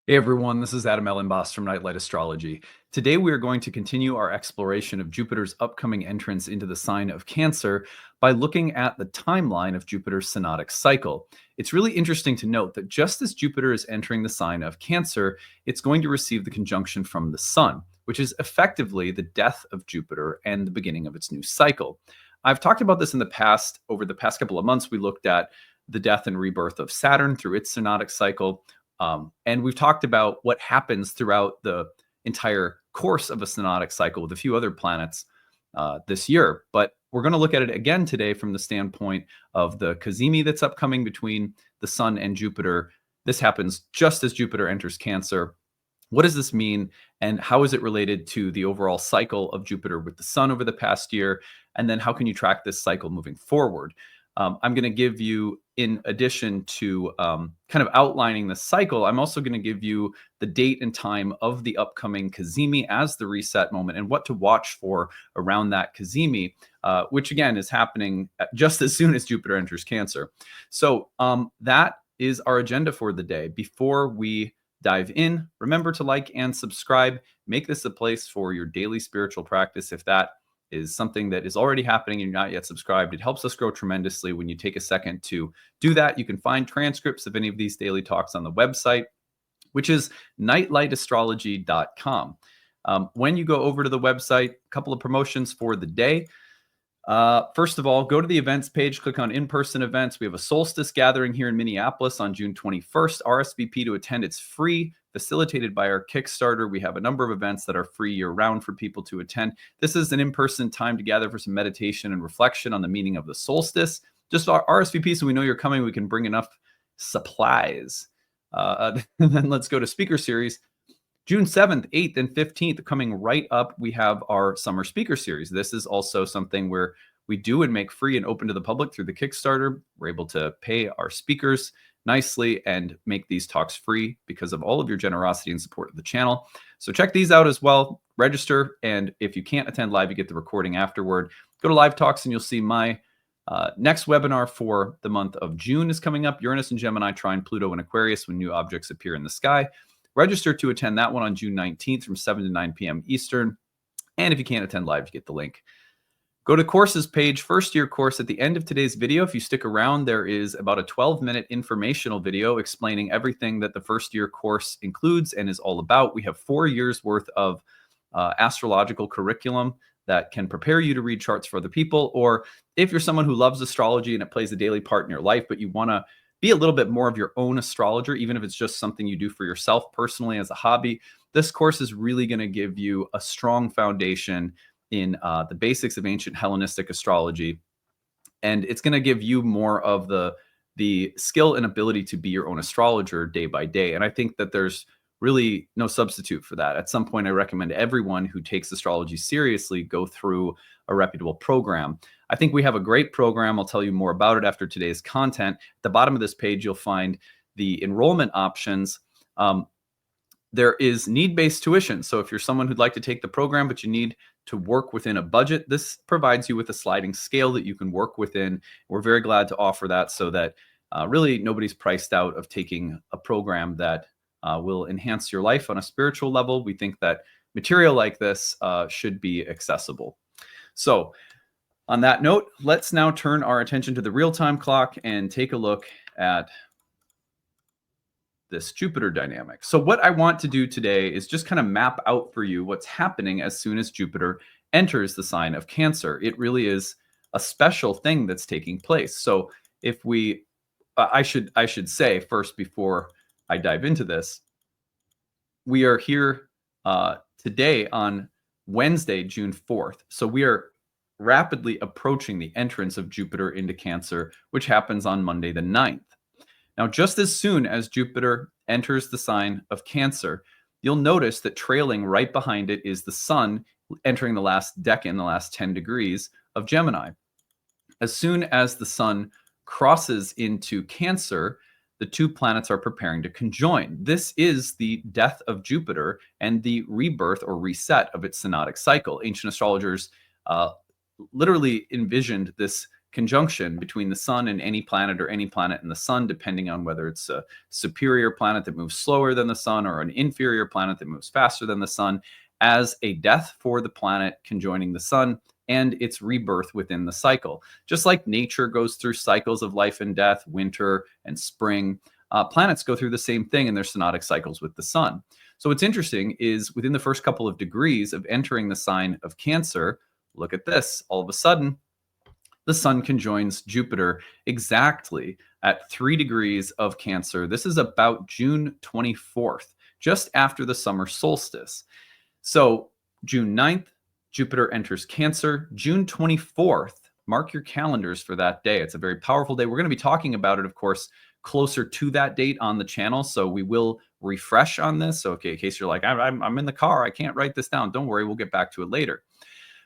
Hey everyone, this is Elenbaas from Nightlight Astrology. Today we are going to continue our exploration of Jupiter's upcoming entrance into the sign of Cancer by looking at the timeline of Jupiter's Synodic Cycle. It's really interesting to note that just as Jupiter is entering the sign of Cancer, it's going to receive the conjunction from the Sun, which is effectively the death of Jupiter and the beginning of its new cycle. I've talked about this in the past. Over the past couple of months, we looked at the death and rebirth of Saturn through its Synodic Cycle. And we've talked about what happens throughout the entire course of a synodic cycle with a few other planets this year. But we're going to look at it again today from the standpoint of the Kazimi that's upcoming between the Sun and Jupiter. This happens just as Jupiter enters Cancer. What does this mean, and how is it related to the overall cycle of Jupiter with the Sun over the past year? And then how can you track this cycle moving forward? I'm going to give you, in addition to kind of outlining the cycle, I'm also going to give you the date and time of the upcoming Kazimi as the reset moment and what to watch for around that Kazimi, which again is happening just as soon as Jupiter enters Cancer. So that is our agenda for the day. Before we dive in, remember to like and subscribe. Make this a place for your daily spiritual practice. If that is something that is already happening and you're not yet subscribed, it helps us grow tremendously when you take a second to do that. You can find transcripts of any of these daily talks on the website, which is nightlightastrology.com. When you go over to the website, a couple of promotions for the day. First of all, go to the events page, click on in-person events. We have a solstice gathering here in Minneapolis on June 21st. RSVP to attend. It's free, facilitated by our Kickstarter. We have a number of events that are free year-round for people to attend. This is an in-person time to gather for some meditation and reflection on the meaning of the solstice. Just RSVP so we know you're coming. We can bring enough supplies. And then let's go to speaker series. June 7th, 8th, and 15th, coming right up, we have our summer speaker series. This is also something where we do and make free and open to the public through the Kickstarter. We're able to pay our speakers nicely and make these talks free because of all of your generosity and support of the channel. So check these out as well. Register, and if you can't attend live, you get the recording afterward. Go to Live Talks and you'll see my next webinar for the month of June is coming up. Uranus and Gemini trine Pluto and Aquarius when new objects appear in the sky. Register to attend that one on June 19th from 7 to 9 p.m. Eastern. And if you can't attend live, you get the link. Go to courses page, first year course. At the end of today's video, if you stick around, there is about a 12-minute informational video explaining everything that the first year course includes and is all about. We have 4 years worth of astrological curriculum that can prepare you to read charts for other people. Or if you're someone who loves astrology and it plays a daily part in your life, but you want to be a little bit more of your own astrologer, even if it's just something you do for yourself personally as a hobby, this course is really going to give you a strong foundation in the basics of ancient Hellenistic astrology. And it's going to give you more of the skill and ability to be your own astrologer day by day. And I think that there's really no substitute for that. At some point, I recommend everyone who takes astrology seriously go through a reputable program. I think we have a great program. I'll tell you more about it after today's content. At the bottom of this page, you'll find the enrollment options. There is need-based tuition. So if you're someone who'd like to take the program, but you need to work within a budget, this provides you with a sliding scale that you can work within. We're very glad to offer that so that really nobody's priced out of taking a program that will enhance your life on a spiritual level. We think that material like this should be accessible. So on that note, let's now turn our attention to the real-time clock and take a look at this Jupiter dynamic. So what I want to do today is just kind of map out for you what's happening as soon as Jupiter enters the sign of Cancer. It really is a special thing that's taking place. So if we, I should say first before I dive into this, we are here today on Wednesday, June 4th. So we are rapidly approaching the entrance of Jupiter into Cancer, which happens on Monday the 9th. Now, just as soon as Jupiter enters the sign of Cancer, you'll notice that trailing right behind it is the Sun entering the last decan, the last 10 degrees of Gemini. As soon as the Sun crosses into Cancer, the two planets are preparing to conjoin. This is the death of Jupiter and the rebirth or reset of its synodic cycle. Ancient astrologers literally envisioned this conjunction between the sun and any planet or any planet and the sun, depending on whether it's a superior planet that moves slower than the sun or an inferior planet that moves faster than the sun, as a death for the planet conjoining the sun and its rebirth within the cycle. Just like nature goes through cycles of life and death, winter and spring, planets go through the same thing in their synodic cycles with the sun. So what's interesting is within the first couple of degrees of entering the sign of Cancer, look at this. All of a sudden, the sun conjoins Jupiter exactly at 3 degrees of Cancer. This is about June 24th, just after the summer solstice. So June 9th, Jupiter enters Cancer. June 24th, mark your calendars for that day. It's a very powerful day. We're going to be talking about it, of course, closer to that date on the channel. So we will refresh on this. So, okay, in case you're like, I'm in the car, I can't write this down. Don't worry, we'll get back to it later.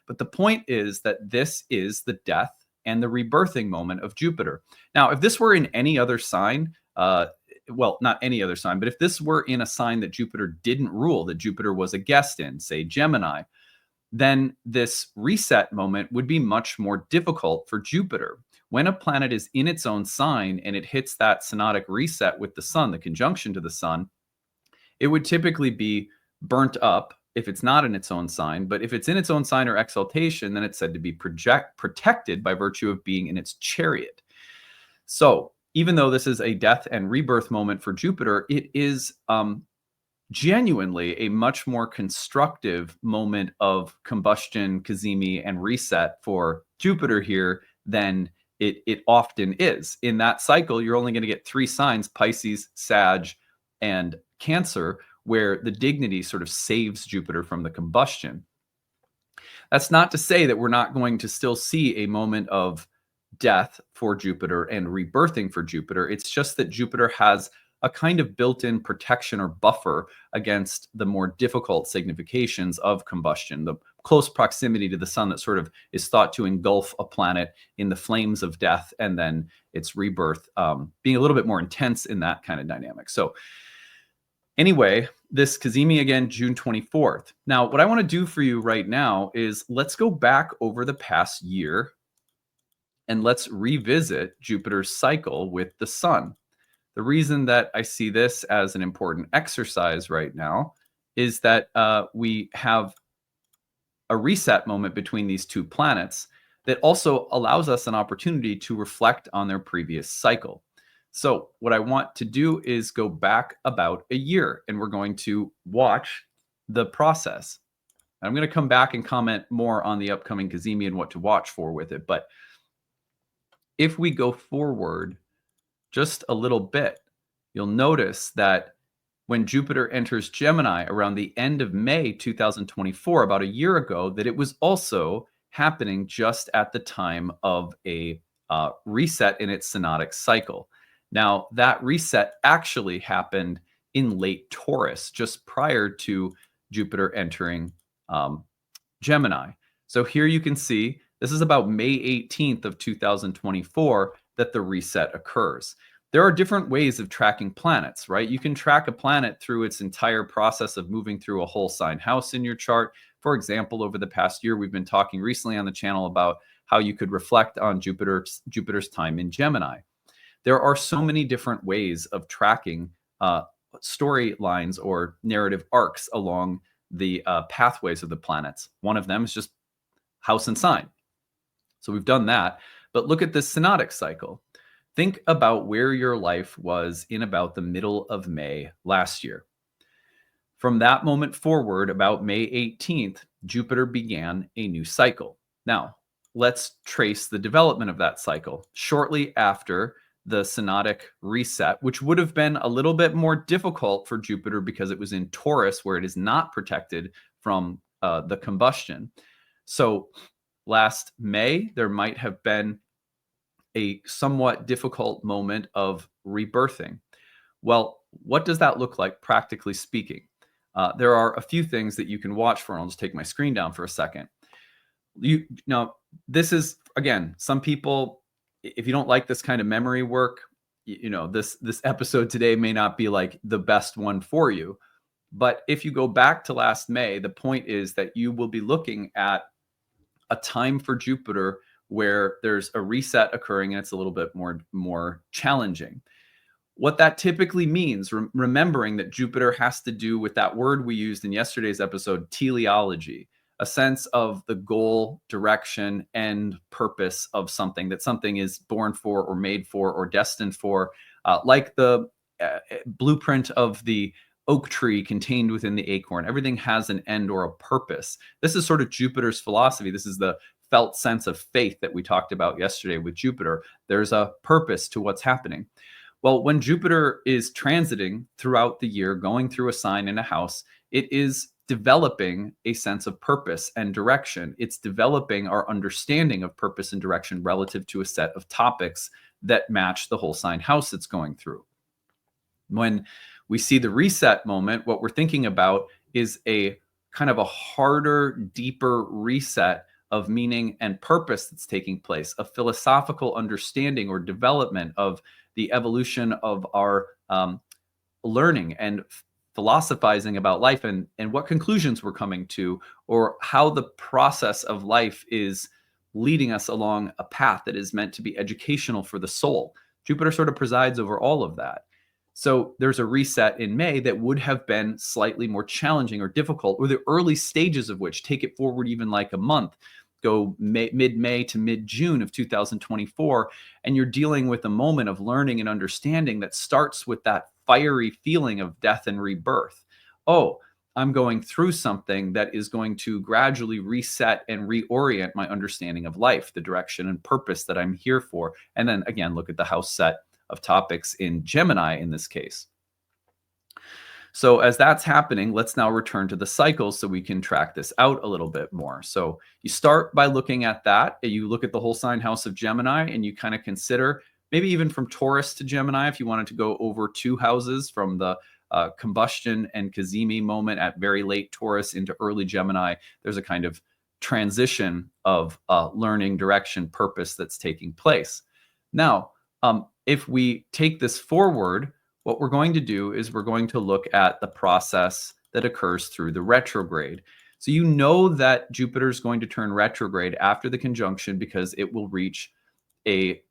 But the point is that this is the death and the rebirthing moment of Jupiter. Now, if this were in any other sign, well, not any other sign, but if this were in a sign that Jupiter didn't rule, that Jupiter was a guest in, say Gemini, then this reset moment would be much more difficult for Jupiter. When a planet is in its own sign and it hits that synodic reset with the sun, the conjunction to the sun, it would typically be burnt up if it's not in its own sign. But if it's in its own sign or exaltation, then it's said to be protected by virtue of being in its chariot. So even though this is a death and rebirth moment for Jupiter, it is genuinely a much more constructive moment of combustion, Kazimi, and reset for Jupiter here than it often is. In that cycle, you're only going to get 3 signs, Pisces, Sag, and Cancer, where the dignity sort of saves Jupiter from the combustion. That's not to say that we're not going to still see a moment of death for Jupiter and rebirthing for Jupiter. It's just that Jupiter has a kind of built-in protection or buffer against the more difficult significations of combustion, the close proximity to the sun that sort of is thought to engulf a planet in the flames of death, and then its rebirth being a little bit more intense in that kind of dynamic. So anyway, this Kazimi again, June 24th. Now, what I want to do for you right now is let's go back over the past year and let's revisit Jupiter's cycle with the sun. The reason that I see this as an important exercise right now is that we have a reset moment between these two planets that also allows us an opportunity to reflect on their previous cycle. So what I want to do is go back about a year, and we're going to watch the process. I'm going to come back and comment more on the upcoming Kazimi and what to watch for with it. But if we go forward just a little bit, you'll notice that when Jupiter enters Gemini around the end of May 2024, about a year ago, that it was also happening just at the time of a reset in its synodic cycle. Now, that reset actually happened in late Taurus, just prior to Jupiter entering Gemini. So here you can see, this is about May 18th of 2024 that the reset occurs. There are different ways of tracking planets, right? You can track a planet through its entire process of moving through a whole sign house in your chart. For example, over the past year, we've been talking recently on the channel about how you could reflect on Jupiter's time in Gemini. There are so many different ways of tracking storylines or narrative arcs along the pathways of the planets. One of them is just house and sign. So we've done that. But look at this synodic cycle. Think about where your life was in about the middle of May last year. From that moment forward, about May 18th, Jupiter began a new cycle. Now, let's trace the development of that cycle. Shortly after the synodic reset, which would have been a little bit more difficult for Jupiter because it was in Taurus, where it is not protected from the combustion. So last May, there might have been a somewhat difficult moment of rebirthing. Well, what does that look like, practically speaking? There are a few things that you can watch for, and I'll just take my screen down for a second. Now, this is, again, some people, if you don't like this kind of memory work, this episode today may not be like the best one for you. But if you go back to last May, the point is that you will be looking at a time for Jupiter where there's a reset occurring and it's a little bit more challenging. What that typically means, remembering that Jupiter has to do with that word we used in yesterday's episode, teleology, a sense of the goal, direction, and purpose of something, that something is born for or made for or destined for, like the blueprint of the oak tree contained within the acorn. Everything has an end or a purpose. This is sort of Jupiter's philosophy. This is the felt sense of faith that we talked about yesterday with Jupiter. There's a purpose to what's happening. Well, when Jupiter is transiting throughout the year, going through a sign in a house, it is developing a sense of purpose and direction. It's developing our understanding of purpose and direction relative to a set of topics that match the whole sign house it's going through. When we see the reset moment, what we're thinking about is a kind of a harder, deeper reset of meaning and purpose that's taking place, a philosophical understanding or development of the evolution of our learning and philosophizing about life, and what conclusions we're coming to, or how the process of life is leading us along a path that is meant to be educational for the soul. Jupiter sort of presides over all of that. So there's a reset in May that would have been slightly more challenging or difficult, or the early stages of which, take it forward even like a month, go mid-May to mid-June of 2024, and you're dealing with a moment of learning and understanding that starts with that fiery feeling of death and rebirth. Oh, I'm going through something that is going to gradually reset and reorient my understanding of life, the direction and purpose that I'm here for. And then again, look at the house set of topics in Gemini in this case. So as that's happening, let's now return to the cycles so we can track this out a little bit more. So you start by looking at that. You look at the whole sign house of Gemini and you kind of consider, maybe even from Taurus to Gemini, if you wanted to go over 2 houses from the combustion and Kazimi moment at very late Taurus into early Gemini, there's a kind of transition of learning, direction, purpose that's taking place. Now, if we take this forward, what we're going to do is we're going to look at the process that occurs through the retrograde. So you know that Jupiter is going to turn retrograde after the conjunction because it will reach a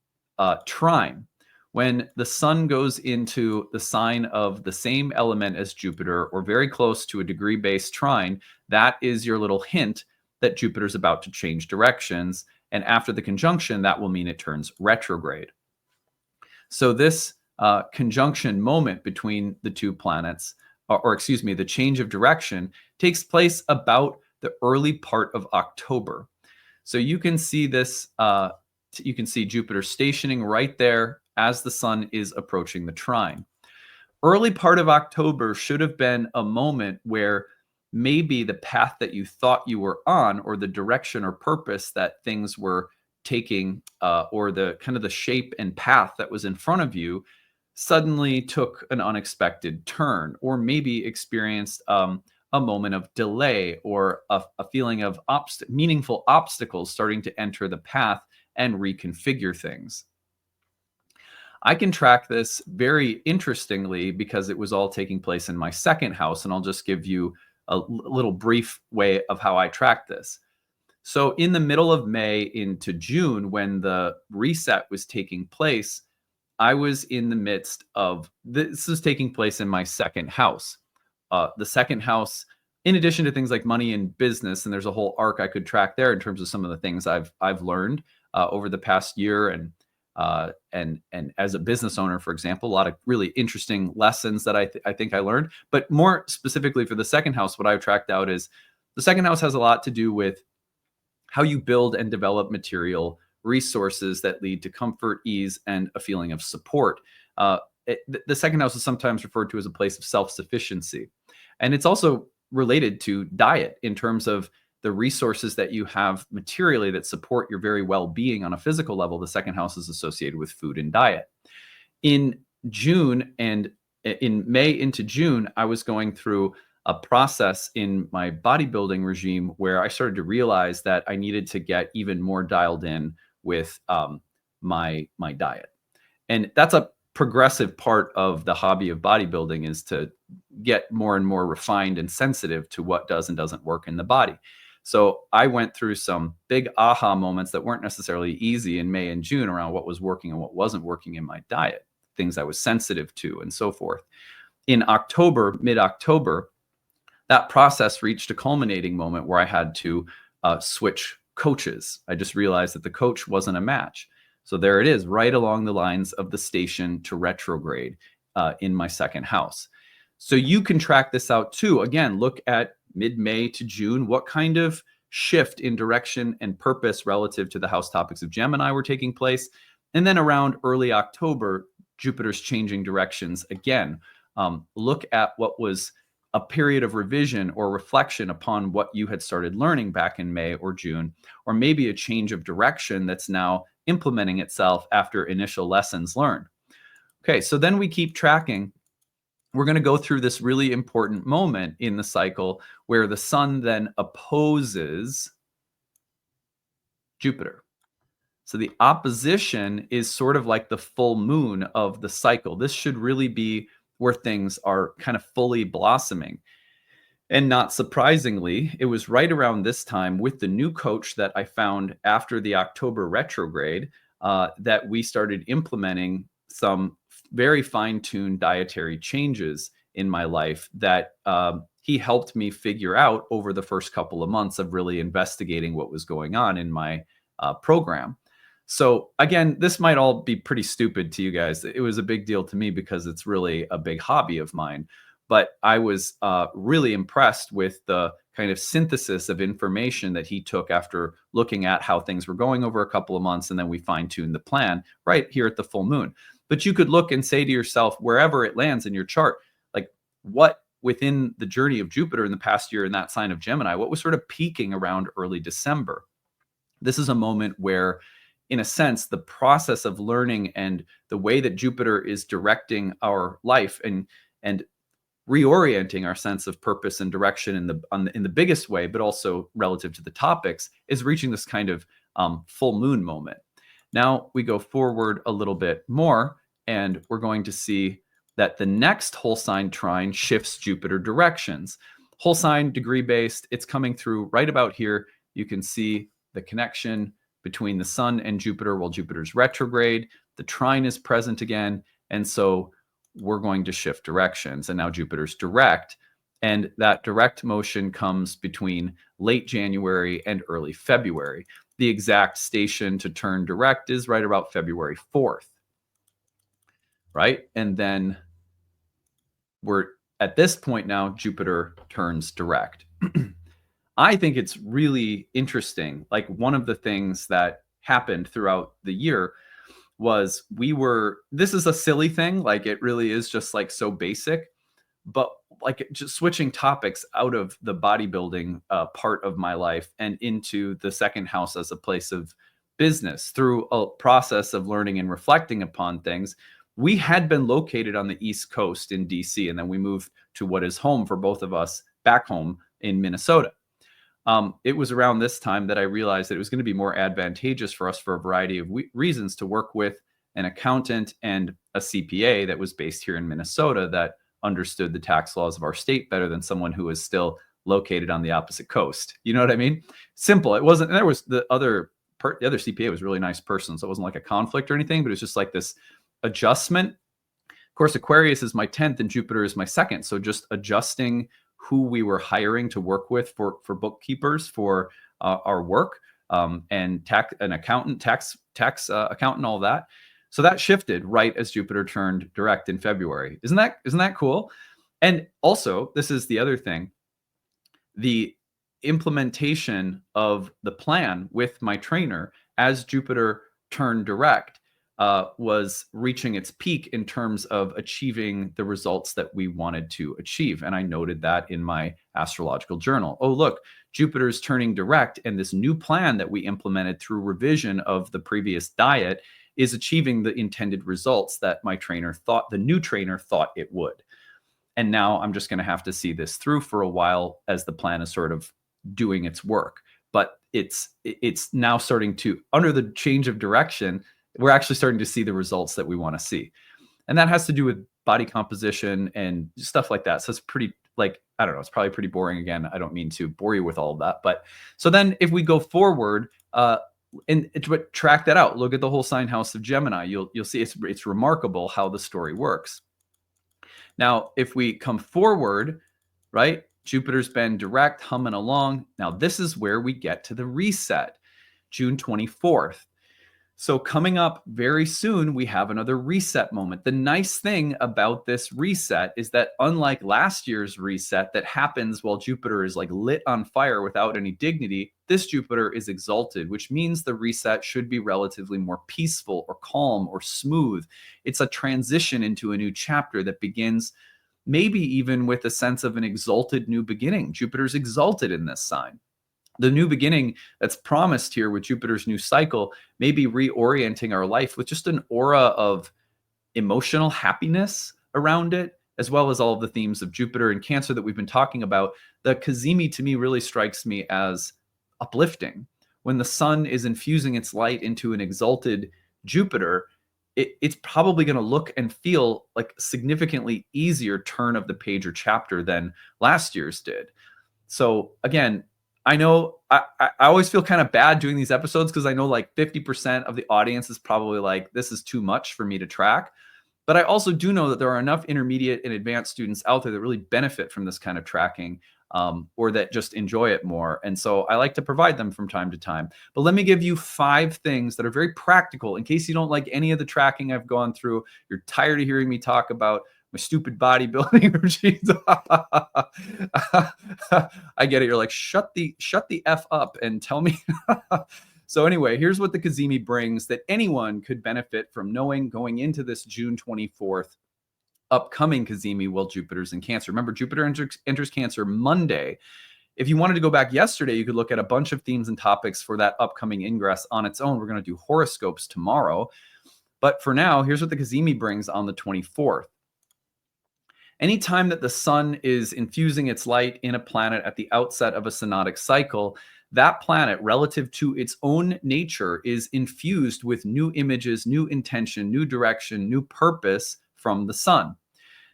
trine. When the sun goes into the sign of the same element as Jupiter, or very close to a degree-based trine, that is your little hint that Jupiter's about to change directions. And after the conjunction, that will mean it turns retrograde. So this conjunction moment between the 2 planets, or excuse me, the change of direction, takes place about the early part of October. So you can see this, you can see Jupiter stationing right there as the sun is approaching the trine. Early part of October should have been a moment where maybe the path that you thought you were on, or the direction or purpose that things were taking, or the kind of the shape and path that was in front of you, suddenly took an unexpected turn, or maybe experienced a moment of delay, or a feeling of meaningful obstacles starting to enter the path and reconfigure things. I can track this very interestingly because it was all taking place in my 2nd house, and I'll just give you a little brief way of how I track this. So in the middle of May into June, when the reset was taking place, I was in the midst of, this is taking place in my 2nd house. The 2nd house, in addition to things like money and business, and there's a whole arc I could track there in terms of some of the things I've learned over the past year, and as a business owner, for example, a lot of really interesting lessons that I think I learned. But more specifically for the 2nd house, what I've tracked out is the 2nd house has a lot to do with how you build and develop material resources that lead to comfort, ease, and a feeling of support. The 2nd house is sometimes referred to as a place of self-sufficiency. And it's also related to diet in terms of the resources that you have materially that support your very well-being on a physical level. The 2nd house is associated with food and diet. In June and in May into June, I was going through a process in my bodybuilding regime where I started to realize that I needed to get even more dialed in with my diet. And that's a progressive part of the hobby of bodybuilding, is to get more and more refined and sensitive to what does and doesn't work in the body. So I went through some big aha moments that weren't necessarily easy in May and June around what was working and what wasn't working in my diet, things I was sensitive to, and so forth. In October, mid-October, that process reached a culminating moment where I had to switch coaches. I just realized that the coach wasn't a match. So there it is, right along the lines of the station to retrograde in my second house. So you can track this out too. Again, look at mid-May to June. What kind of shift in direction and purpose relative to the house topics of Gemini were taking place? And then around early October, Jupiter's changing directions again. Look at what was a period of revision or reflection upon what you had started learning back in May or June, or maybe a change of direction that's now implementing itself after initial lessons learned. Okay, so then we keep tracking. We're going to go through this really important moment in the cycle where the sun then opposes Jupiter. So the opposition is sort of like the full moon of the cycle. This should really be where things are kind of fully blossoming. And not surprisingly, it was right around this time with the new coach that I found after the October retrograde that we started implementing some very fine-tuned dietary changes in my life that he helped me figure out over the first couple of months of really investigating what was going on in my program. So again, this might all be pretty stupid to you guys. It was a big deal to me because it's really a big hobby of mine. But I was really impressed with the kind of synthesis of information that he took after looking at how things were going over a couple of months. And then we fine-tuned the plan right here at the full moon. But you could look and say to yourself, wherever it lands in your chart, like what within the journey of Jupiter in the past year in that sign of Gemini, what was sort of peaking around early December? This is a moment where, in a sense, the process of learning and the way that Jupiter is directing our life and reorienting our sense of purpose and direction in the biggest way, but also relative to the topics, is reaching this kind of full moon moment. Now we go forward a little bit more, and we're going to see that the next whole sign trine shifts Jupiter directions. Whole sign degree based, it's coming through right about here. You can see the connection between the sun and Jupiter while Jupiter's retrograde. The trine is present again, and so we're going to shift directions. And now Jupiter's direct, and that direct motion comes between late January and early February. The exact station to turn direct is right about February 4th, right? And then we're at this point now, Jupiter turns direct. I think it's really interesting. Like, one of the things that happened throughout the year was this is a silly thing. Like, it really is just like so basic, but like just switching topics out of the bodybuilding part of my life and into the second house as a place of business through a process of learning and reflecting upon things. We had been located on the East Coast in DC, and then we moved to what is home for both of us back home in Minnesota. It was around this time that I realized that it was going to be more advantageous for us for a variety of reasons to work with an accountant and a CPA that was based here in Minnesota that understood the tax laws of our state better than someone who was still located on the opposite coast. You know what I mean? Simple. It wasn't, and there was the other CPA was a really nice person. So it wasn't like a conflict or anything, but it was just like this adjustment. Of course, Aquarius is my 10th and Jupiter is my 2nd. So just adjusting who we were hiring to work with for bookkeepers for our work and an accountant, tax accountant, all that. So that shifted right as Jupiter turned direct in February. Isn't that cool? And also, this is the other thing, the implementation of the plan with my trainer as Jupiter turned direct was reaching its peak in terms of achieving the results that we wanted to achieve. And I noted that in my astrological journal. Oh, look, Jupiter's turning direct, and this new plan that we implemented through revision of the previous diet is achieving the intended results that the new trainer thought it would. And now I'm just going to have to see this through for a while as the plan is sort of doing its work. But it's now starting to, under the change of direction, we're actually starting to see the results that we want to see. And that has to do with body composition and stuff like that. So it's like, I don't know, it's probably pretty boring. Again, I don't mean to bore you with all of that. But so then if we go forward, and track that out, look at the whole sign house of Gemini, you'll see it's remarkable how the story works. Now, if we come forward, right, Jupiter's been direct, humming along. Now, this is where we get to the reset, June 24th. So coming up very soon, we have another reset moment. The nice thing about this reset is that unlike last year's reset that happens while Jupiter is like lit on fire without any dignity, this Jupiter is exalted, which means the reset should be relatively more peaceful or calm or smooth. It's a transition into a new chapter that begins maybe even with a sense of an exalted new beginning. Jupiter's exalted in this sign. The new beginning that's promised here with Jupiter's new cycle may be reorienting our life with just an aura of emotional happiness around it, as well as all of the themes of Jupiter and Cancer that we've been talking about. The Kazimi to me really strikes me as uplifting. When the sun is infusing its light into an exalted Jupiter, it's probably going to look and feel like a significantly easier turn of the page or chapter than last year's did. So again, I know I always feel kind of bad doing these episodes because I know like 50% of the audience is probably like, this is too much for me to track. But I also do know that there are enough intermediate and advanced students out there that really benefit from this kind of tracking, or that just enjoy it more. And so I like to provide them from time to time. But let me give you 5 things that are very practical in case you don't like any of the tracking I've gone through. You're tired of hearing me talk about my stupid bodybuilding routines. I get it. You're like, shut the F up and tell me. So anyway, here's what the Kazimi brings that anyone could benefit from knowing going into this June 24th upcoming Kazimi while Jupiter's in Cancer. Remember, Jupiter enters Cancer Monday. If you wanted to go back yesterday, you could look at a bunch of themes and topics for that upcoming ingress on its own. We're going to do horoscopes tomorrow. But for now, here's what the Kazimi brings on the 24th. Anytime that the sun is infusing its light in a planet at the outset of a synodic cycle, that planet, relative to its own nature, is infused with new images, new intention, new direction, new purpose from the sun.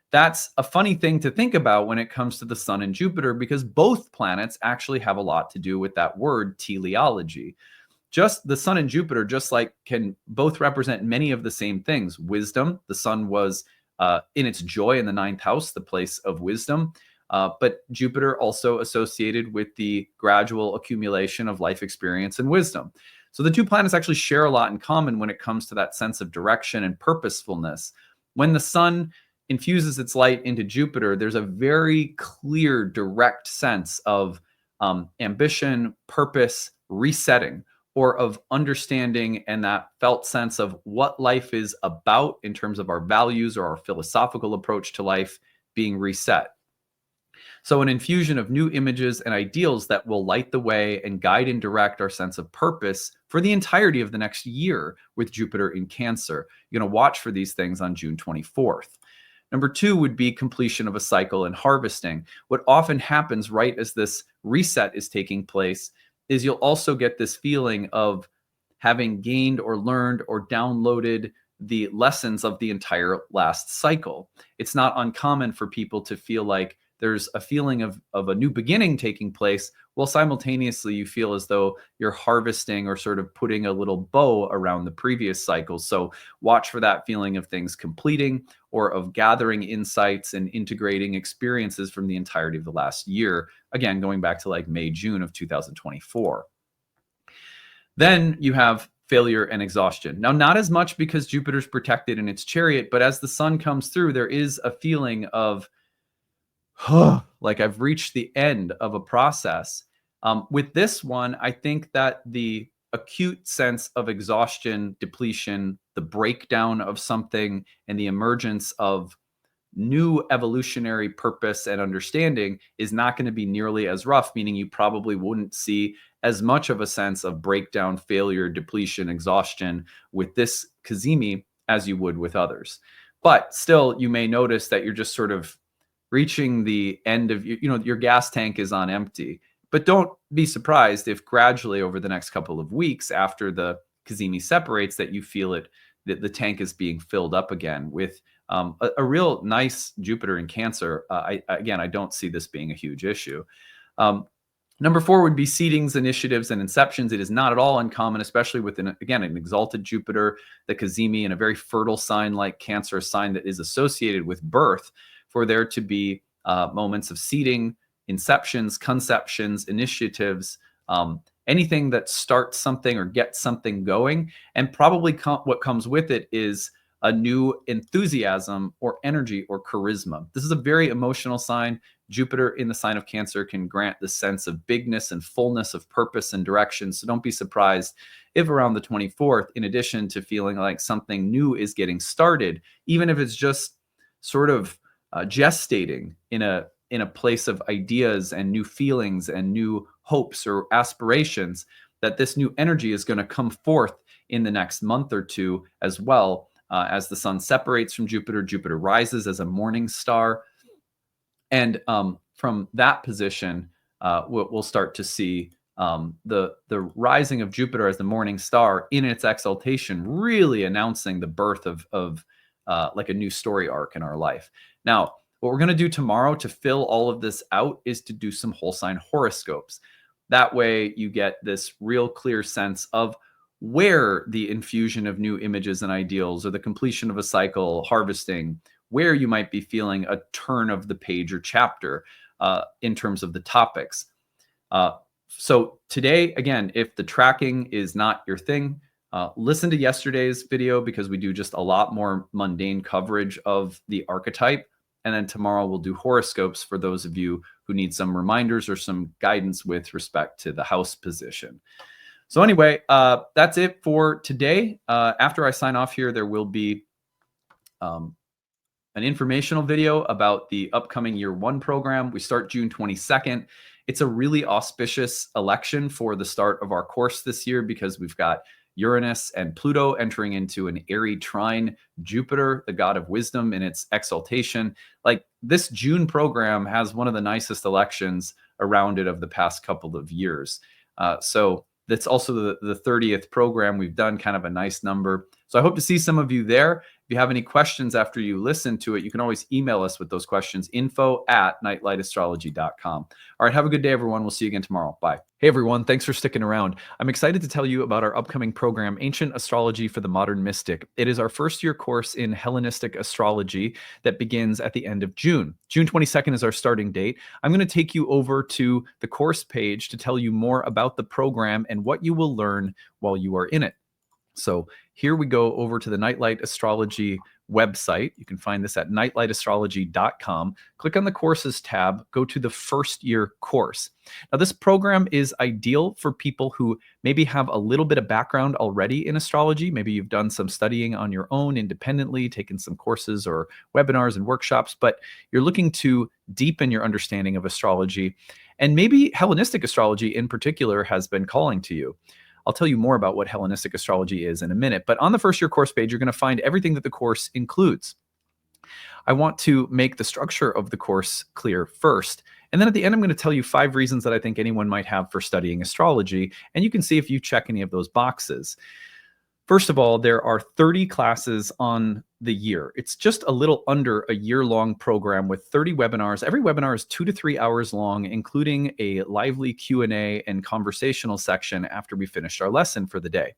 That's a funny thing to think about when it comes to the sun and Jupiter, because both planets actually have a lot to do with that word teleology. Just the sun and Jupiter, just like, can both represent many of the same things. Wisdom, the sun was in its joy in the 9th house, the place of wisdom. But Jupiter also associated with the gradual accumulation of life experience and wisdom. So the two planets actually share a lot in common when it comes to that sense of direction and purposefulness. When the sun infuses its light into Jupiter, there's a very clear, direct sense of ambition, purpose, resetting, or of understanding and that felt sense of what life is about in terms of our values or our philosophical approach to life being reset. So an infusion of new images and ideals that will light the way and guide and direct our sense of purpose for the entirety of the next year with Jupiter in Cancer. You're going to watch for these things on June 24th. Number 2 would be completion of a cycle and harvesting. What often happens right as this reset is taking place is you'll also get this feeling of having gained or learned or downloaded the lessons of the entire last cycle. It's not uncommon for people to feel like there's a feeling of a new beginning taking place, while simultaneously you feel as though you're harvesting or sort of putting a little bow around the previous cycle. So watch for that feeling of things completing or of gathering insights and integrating experiences from the entirety of the last year. Again, going back to like May, June of 2024. Then you have failure and exhaustion. Now, not as much because Jupiter's protected in its chariot, but as the sun comes through, there is a feeling of, like I've reached the end of a process. With this one, I think that the acute sense of exhaustion, depletion, the breakdown of something, and the emergence of new evolutionary purpose and understanding is not going to be nearly as rough, meaning you probably wouldn't see as much of a sense of breakdown, failure, depletion, exhaustion with this Kazimi as you would with others. But still, you may notice that you're just sort of reaching the end of, your gas tank is on empty. But don't be surprised if gradually over the next couple of weeks after the Kazimi separates that you feel it, that the tank is being filled up again with A real nice Jupiter in Cancer. Again, I don't see this being a huge issue. Number 4 would be seedings, initiatives, and inceptions. It is not at all uncommon, especially with, an exalted Jupiter, the Kazimi, and a very fertile sign like Cancer, a sign that is associated with birth, for there to be moments of seeding, inceptions, conceptions, initiatives, anything that starts something or gets something going. And probably what comes with it is a new enthusiasm or energy or charisma. This is a very emotional sign. Jupiter in the sign of Cancer can grant the sense of bigness and fullness of purpose and direction. So don't be surprised if around the 24th, in addition to feeling like something new is getting started, even if it's just sort of gestating in a place of ideas and new feelings and new hopes or aspirations, that this new energy is going to come forth in the next month or two as well. As the sun separates from Jupiter, Jupiter rises as a morning star. And from that position, we'll start to see the rising of Jupiter as the morning star in its exaltation, really announcing the birth of like a new story arc in our life. Now, what we're going to do tomorrow to fill all of this out is to do some whole sign horoscopes. That way you get this real clear sense of where the infusion of new images and ideals, or the completion of a cycle, harvesting, where you might be feeling a turn of the page or chapter in terms of the topics. So today, again, if the tracking is not your thing, listen to yesterday's video, because we do just a lot more mundane coverage of the archetype. And then tomorrow we'll do horoscopes for those of you who need some reminders or some guidance with respect to the house position. So anyway, that's it for today. After I sign off here, there will be an informational video about the upcoming Year 1 program. We start June 22nd. It's a really auspicious election for the start of our course this year, because we've got Uranus and Pluto entering into an airy trine, Jupiter, the god of wisdom, in its exaltation. Like, this June program has one of the nicest elections around it of the past couple of years. So that's also the 30th program we've done, kind of a nice number. So I hope to see some of you there. If you have any questions after you listen to it, you can always email us with those questions, info@nightlightastrology.com. All right, have a good day, everyone. We'll see you again tomorrow. Bye. Hey, everyone. Thanks for sticking around. I'm excited to tell you about our upcoming program, Ancient Astrology for the Modern Mystic. It is our first-year course in Hellenistic astrology that begins at the end of June. June 22nd is our starting date. I'm going to take you over to the course page to tell you more about the program and what you will learn while you are in it. So here we go over to the Nightlight Astrology website. You can find this at nightlightastrology.com. Click on the courses tab, go to the first year course. Now, this program is ideal for people who maybe have a little bit of background already in astrology. Maybe you've done some studying on your own independently, taken some courses or webinars and workshops, but you're looking to deepen your understanding of astrology. And maybe Hellenistic astrology in particular has been calling to you. I'll tell you more about what Hellenistic astrology is in a minute, but on the first year course page, you're going to find everything that the course includes. I want to make the structure of the course clear first. And then at the end, I'm going to tell you 5 reasons that I think anyone might have for studying astrology. And you can see if you check any of those boxes. First of all, there are 30 classes on the year. It's just a little under a year-long program with 30 webinars. Every webinar is 2 to 3 hours long, including a lively Q&A and conversational section after we finished our lesson for the day.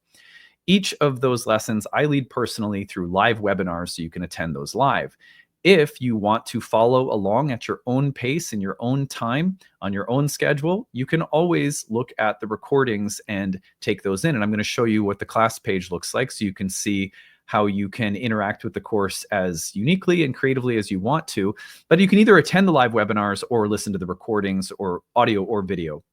Each of those lessons I lead personally through live webinars, so you can attend those live. If you want to follow along at your own pace in your own time, on your own schedule, you can always look at the recordings and take those in. And I'm going to show you what the class page looks like so you can see how you can interact with the course as uniquely and creatively as you want to. But you can either attend the live webinars or listen to the recordings, or audio or video.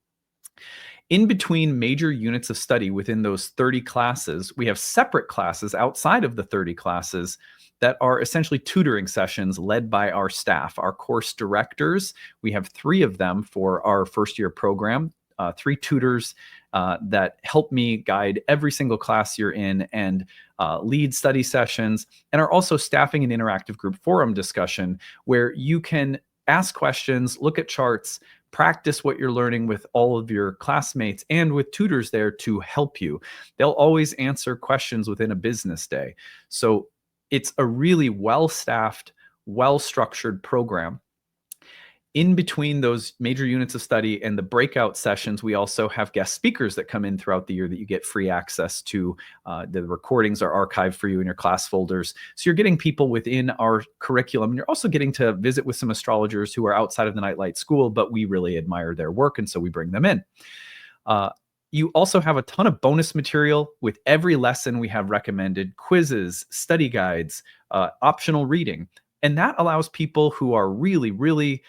In between major units of study within those 30 classes, we have separate classes outside of the 30 classes that are essentially tutoring sessions led by our staff, our course directors. We have 3 of them for our first year program, 3 tutors that help me guide every single class you're in and lead study sessions, and are also staffing an interactive group forum discussion where you can ask questions, look at charts, practice what you're learning with all of your classmates and with tutors there to help you. They'll always answer questions within a business day. So it's a really well-staffed, well-structured program. In between those major units of study and the breakout sessions, we also have guest speakers that come in throughout the year that you get free access to. The recordings are archived for you in your class folders. So you're getting people within our curriculum. And you're also getting to visit with some astrologers who are outside of the Nightlight School, but we really admire their work, and so we bring them in. You also have a ton of bonus material. With every lesson, we have recommended quizzes, study guides, optional reading. And that allows people who are really, really,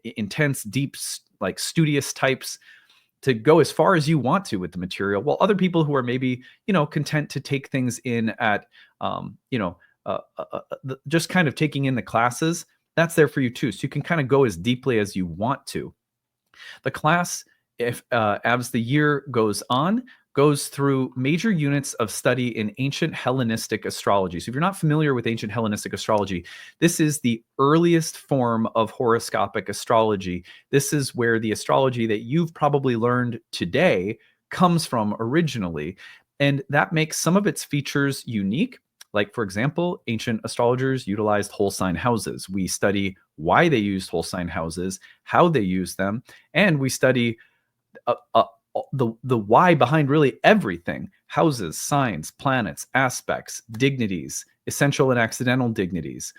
intense, deep, like studious types to go as far as you want to with the material, while other people who are maybe, content to take things in at, just kind of taking in the classes, that's there for you too. So you can kind of go as deeply as you want to. The class, as the year goes on, goes through major units of study in ancient Hellenistic astrology. So if you're not familiar with ancient Hellenistic astrology, this is the earliest form of horoscopic astrology. This is where the astrology that you've probably learned today comes from originally. And that makes some of its features unique. Like, for example, ancient astrologers utilized whole sign houses. We study why they used whole sign houses, how they used them, and we study the why behind really everything: houses, signs, planets, aspects, dignities, essential and accidental dignities,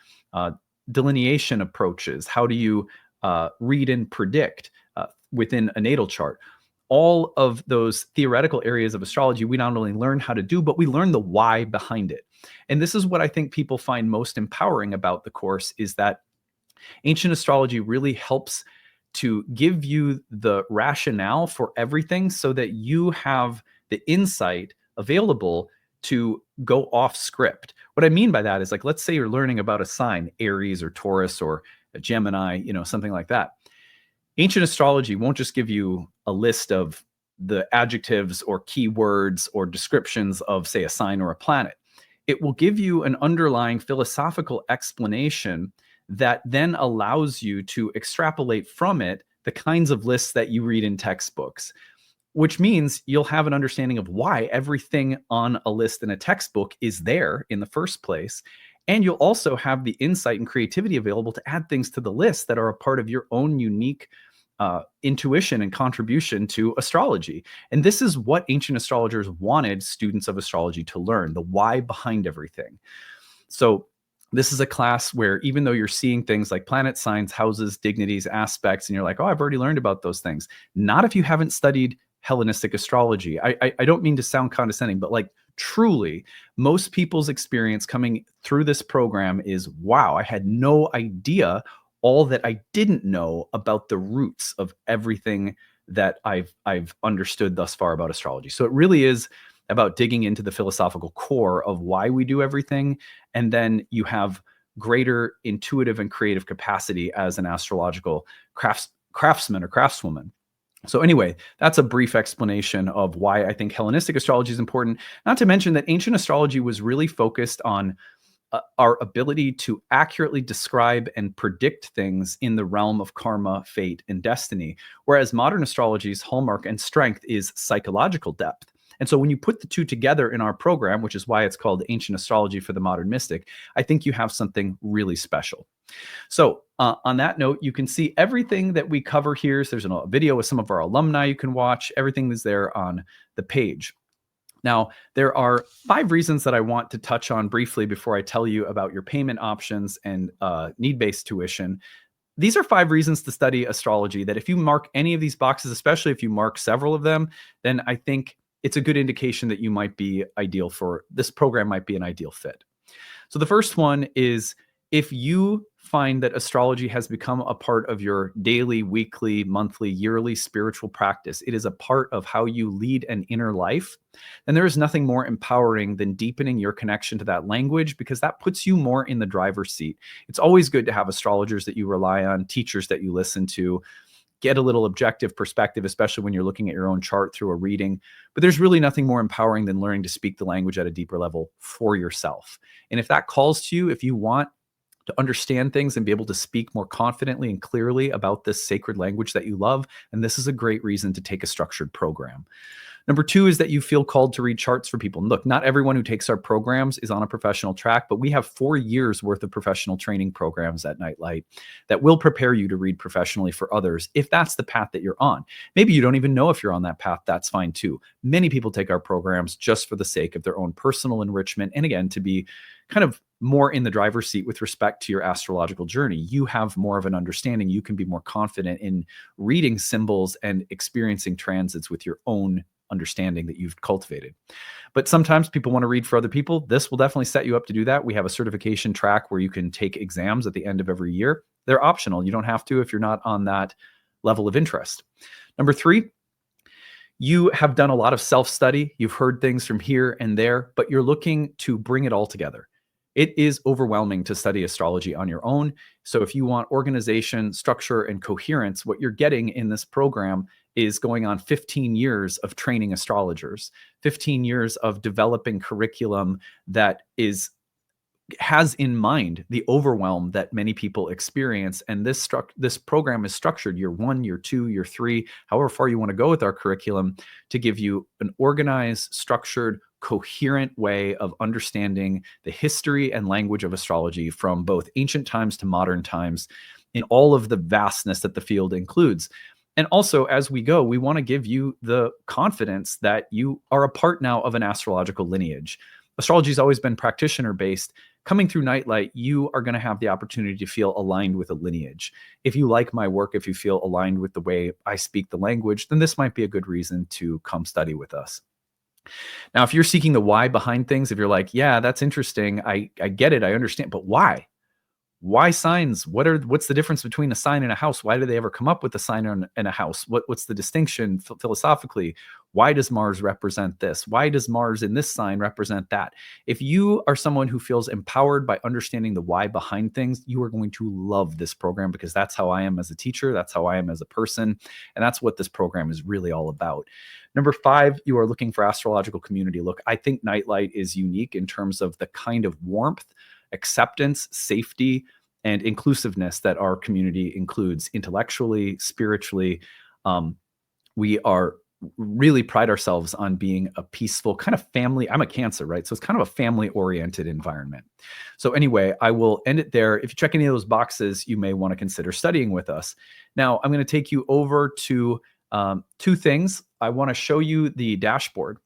delineation approaches. How do you read and predict within a natal chart? All of those theoretical areas of astrology, we not only learn how to do, but we learn the why behind it. And this is what I think people find most empowering about the course, is that ancient astrology really helps to give you the rationale for everything so that you have the insight available to go off script. What I mean by that is, like, let's say you're learning about a sign, Aries or Taurus or a Gemini, something like that. Ancient astrology won't just give you a list of the adjectives or keywords or descriptions of, say, a sign or a planet. It will give you an underlying philosophical explanation that then allows you to extrapolate from it the kinds of lists that you read in textbooks, which means you'll have an understanding of why everything on a list in a textbook is there in the first place. And you'll also have the insight and creativity available to add things to the list that are a part of your own unique intuition and contribution to astrology. And this is what ancient astrologers wanted students of astrology to learn: the why behind everything. So this is a class where, even though you're seeing things like planet signs, houses, dignities, aspects, and you're like, oh, I've already learned about those things. Not if you haven't studied Hellenistic astrology. I don't mean to sound condescending, but like, truly, most people's experience coming through this program is, wow, I had no idea all that I didn't know about the roots of everything that I've understood thus far about astrology. So it really is about digging into the philosophical core of why we do everything. And then you have greater intuitive and creative capacity as an astrological craftsman or craftswoman. So anyway, that's a brief explanation of why I think Hellenistic astrology is important. Not to mention that ancient astrology was really focused on our ability to accurately describe and predict things in the realm of karma, fate, and destiny, whereas modern astrology's hallmark and strength is psychological depth. And so when you put the two together in our program, which is why it's called Ancient Astrology for the Modern Mystic, I think you have something really special. So on that note, you can see everything that we cover here. So there's a video with some of our alumni you can watch. Everything is there on the page. Now, there are 5 reasons that I want to touch on briefly before I tell you about your payment options and need-based tuition. These are 5 reasons to study astrology that, if you mark any of these boxes, especially if you mark several of them, then I think it's a good indication that you might be ideal for this program, might be an ideal fit. So the first one is, if you find that astrology has become a part of your daily, weekly, monthly, yearly spiritual practice, it is a part of how you lead an inner life, then there is nothing more empowering than deepening your connection to that language, because that puts you more in the driver's seat. It's always good to have astrologers that you rely on, teachers that you listen to, get a little objective perspective, especially when you're looking at your own chart through a reading. But there's really nothing more empowering than learning to speak the language at a deeper level for yourself. And if that calls to you, if you want to understand things and be able to speak more confidently and clearly about this sacred language that you love, and this is a great reason to take a structured program. Number two is that you feel called to read charts for people. And look, not everyone who takes our programs is on a professional track, but we have 4 years worth of professional training programs at Nightlight that will prepare you to read professionally for others if that's the path that you're on. Maybe you don't even know if you're on that path. That's fine too. Many people take our programs just for the sake of their own personal enrichment. And again, to be kind of more in the driver's seat with respect to your astrological journey. You have more of an understanding. You can be more confident in reading symbols and experiencing transits with your own understanding that you've cultivated. But sometimes people want to read for other people. This will definitely set you up to do that. We have a certification track where you can take exams at the end of every year. They're optional. You don't have to if you're not on that level of interest. Number three, you have done a lot of self-study. You've heard things from here and there, but you're looking to bring it all together. It is overwhelming to study astrology on your own. So if you want organization, structure, and coherence, what you're getting in this program is going on 15 years of training astrologers, 15 years of developing curriculum that has in mind the overwhelm that many people experience. And this program is structured year 1, year 2, year 3, however far you want to go with our curriculum, to give you an organized, structured, coherent way of understanding the history and language of astrology from both ancient times to modern times in all of the vastness that the field includes. And also, as we go, we want to give you the confidence that you are a part now of an astrological lineage. Astrology has always been practitioner-based. Coming through Nightlight, you are going to have the opportunity to feel aligned with a lineage. If you like my work, if you feel aligned with the way I speak the language, then this might be a good reason to come study with us. Now, if you're seeking the why behind things, if you're like, yeah, that's interesting, I get it, I understand, but why? Why signs? What's the difference between a sign and a house? Why do they ever come up with a sign and a house? What's the distinction philosophically? Why does Mars represent this? Why does Mars in this sign represent that? If you are someone who feels empowered by understanding the why behind things, you are going to love this program, because that's how I am as a teacher. That's how I am as a person. And that's what this program is really all about. Number 5, you are looking for astrological community. Look, I think Nightlight is unique in terms of the kind of warmth, acceptance, safety, and inclusiveness that our community includes intellectually, spiritually. We are really pride ourselves on being a peaceful kind of family. I'm a Cancer, right? So it's kind of a family-oriented environment. So anyway, I will end it there. If you check any of those boxes, you may want to consider studying with us. Now, I'm going to take you over to 2 things. I want to show you the dashboard.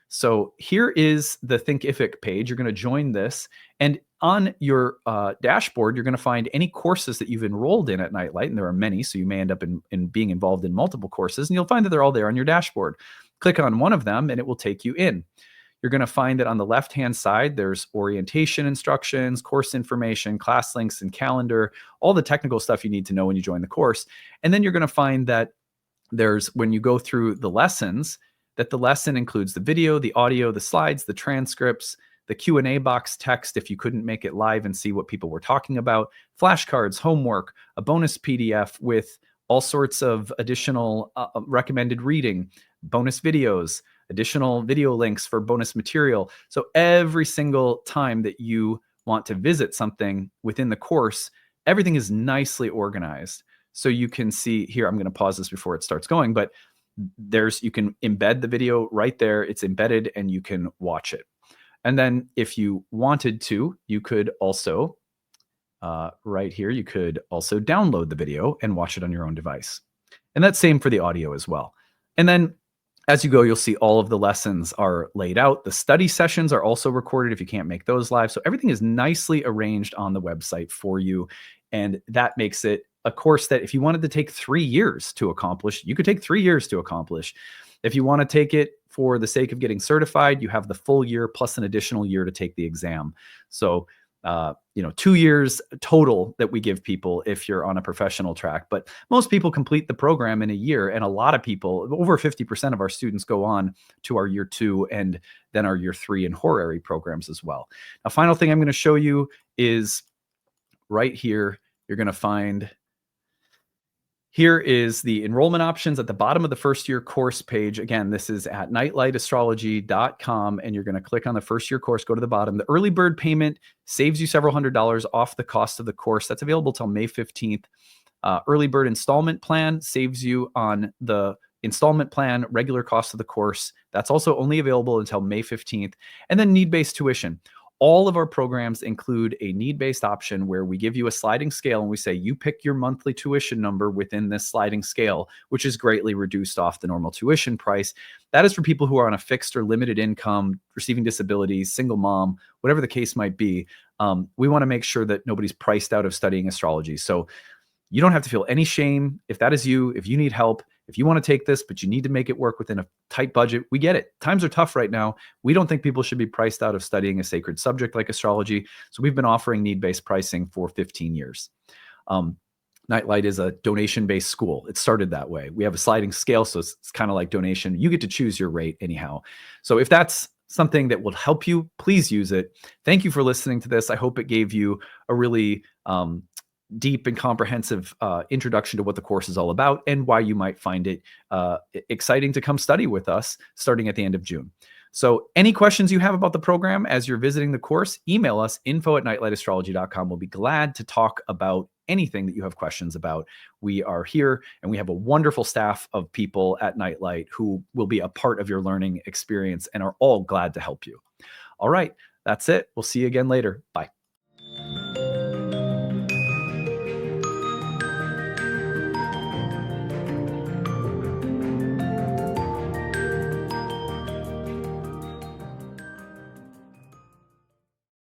So here is the Thinkific page. You're going to join this. And on your dashboard, you're going to find any courses that you've enrolled in at Nightlight. And there are many, so you may end up in being involved in multiple courses. And you'll find that they're all there on your dashboard. Click on one of them and it will take you in. You're going to find that on the left-hand side, there's orientation instructions, course information, class links, and calendar, all the technical stuff you need to know when you join the course. And then you're going to find that when you go through the lessons, that the lesson includes the video, the audio, the slides, the transcripts, the Q&A box text if you couldn't make it live and see what people were talking about, flashcards, homework, a bonus PDF with all sorts of additional recommended reading, bonus videos, additional video links for bonus material. So every single time that you want to visit something within the course, everything is nicely organized. So you can see here, I'm going to pause this before it starts going, but you can embed the video right there. It's embedded and you can watch it. And then if you wanted to, you could also, right here, you could also download the video and watch it on your own device. And that's same for the audio as well. And then as you go, you'll see all of the lessons are laid out. The study sessions are also recorded if you can't make those live. So everything is nicely arranged on the website for you. And that makes it a course that if you wanted to take 3 years to accomplish, you could take 3 years to accomplish. If you want to take it for the sake of getting certified, you have the full year plus an additional year to take the exam. So, 2 years total that we give people if you're on a professional track. But most people complete the program in a year. And a lot of people, over 50% of our students go on to our year 2 and then our year 3 and horary programs as well. Now, final thing I'm going to show you is right here. You're going to find here is the enrollment options at the bottom of the first year course page. Again, this is at nightlightastrology.com, and you're going to click on the first year course, go to the bottom. The early bird payment saves you several $100s off the cost of the course. That's available till May 15th. Early bird installment plan saves you on the installment plan, regular cost of the course. That's also only available until May 15th. And then need-based tuition. All of our programs include a need-based option where we give you a sliding scale and we say, you pick your monthly tuition number within this sliding scale, which is greatly reduced off the normal tuition price. That is for people who are on a fixed or limited income, receiving disabilities, single mom, whatever the case might be. We want to make sure that nobody's priced out of studying astrology. So you don't have to feel any shame. If that is you, if you need help, if you want to take this, but you need to make it work within a tight budget, we get it. Times are tough right now. We don't think people should be priced out of studying a sacred subject like astrology. So we've been offering need-based pricing for 15 years. Nightlight is a donation-based school. It started that way. We have a sliding scale, so it's kind of like donation. You get to choose your rate anyhow. So if that's something that will help you, please use it. Thank you for listening to this. I hope it gave you a really deep and comprehensive introduction to what the course is all about and why you might find it exciting to come study with us starting at the end of June. So any questions you have about the program as you're visiting the course, email us, info@nightlightastrology.com. We'll be glad to talk about anything that you have questions about. We are here and we have a wonderful staff of people at Nightlight who will be a part of your learning experience and are all glad to help you. All right, that's it. We'll see you again later. Bye.